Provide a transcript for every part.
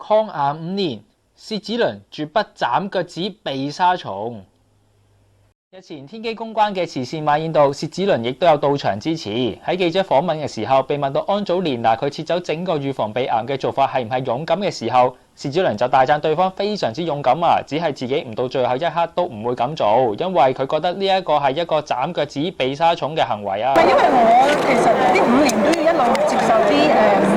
抗癌5年，薛子麟絕不斬腳趾避沙蟲。日前天基公關嘅慈善晚宴度，薛子麟亦都有到場支持。喺記者訪問嘅時候，被問到安祖蓮娜佢撤走整個預防鼻癌嘅做法係唔係勇敢嘅時候，薛子麟就大讚對方非常之勇敢啊！只係自己唔到最後一刻都唔會咁做，因為佢覺得呢一個係一個斬腳趾避沙蟲嘅行為啊。因為我其實呢5年都要一路接受啲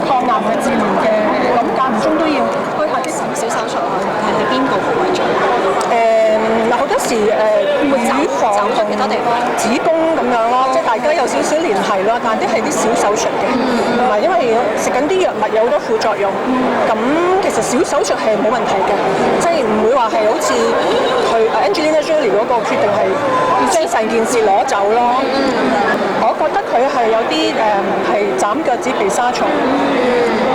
抗癌嘅治療嘅，咁間唔中都要開下啲小手術啊，係喺邊個部位做？好多時乳房同其他地方子宮咁樣咯，即係大家有少少聯繫咯，但係啲小手術嘅，同埋因為食緊啲藥物有好多副作用，咁其實小手術係冇問題嘅，即係唔會話係好似佢 Angelina Jolie 嗰個決定係要將成件事攞走咯。我覺得佢係有啲係斬腳趾避沙蟲，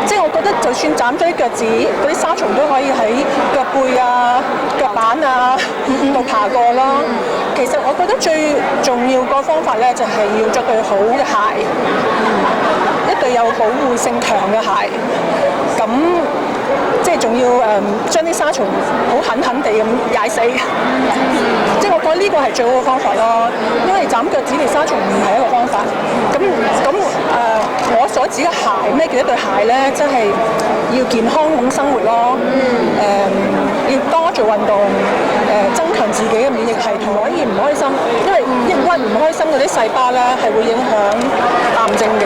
即係我覺得就算斬咗啲腳趾，嗰啲沙蟲都可以喺腳背啊、腳板啊度爬過咯。其實我覺得最重要個方法咧，就係要着對好嘅鞋，一對有保護性強嘅鞋，咁即係仲要將啲沙蟲好狠狠地咁踩死。即係我覺得呢個係最好嘅方法咯，因為斬腳趾避沙蟲唔係一個方法。我所指嘅鞋，咩叫一對鞋咧？即係要健康咁生活咯。要多做運動，增強自己嘅免疫系統，可以唔開心，因為抑鬱唔開心嗰啲細胞咧係會影響癌症嘅。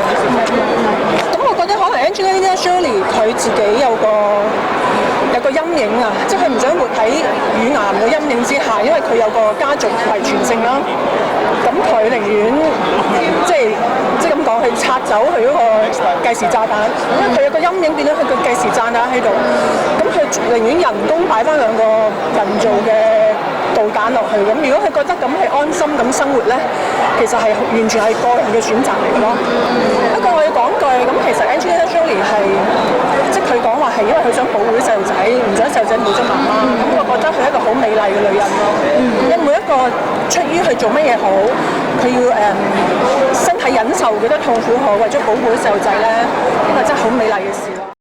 咁我覺得可能 Angelina Jolie 佢自己有個陰影啊，即係佢唔想活喺乳癌嘅陰影之下，因為佢有個家族遺傳性啦。咁佢寧願即係咁講，去拆走佢嗰個計時炸彈，因為佢有個陰影變咗佢個計時炸彈喺度。咁佢寧願人工擺翻2個人造嘅導彈落去。咁如果佢覺得咁係安心咁生活咧，其實係完全係個人嘅選擇嚟嘅咯。不過我要講句，咁其實 Angelina Jolie 係即係佢講話係因為佢想保護啲細路仔，唔想細路仔冇咗媽媽。咁我覺得佢係一個好美麗嘅女人咯。因為每一個出於去做乜嘢好，佢要身體忍受幾多痛苦好，為咗保護啲細路仔咧，呢個真係好美麗嘅事咯。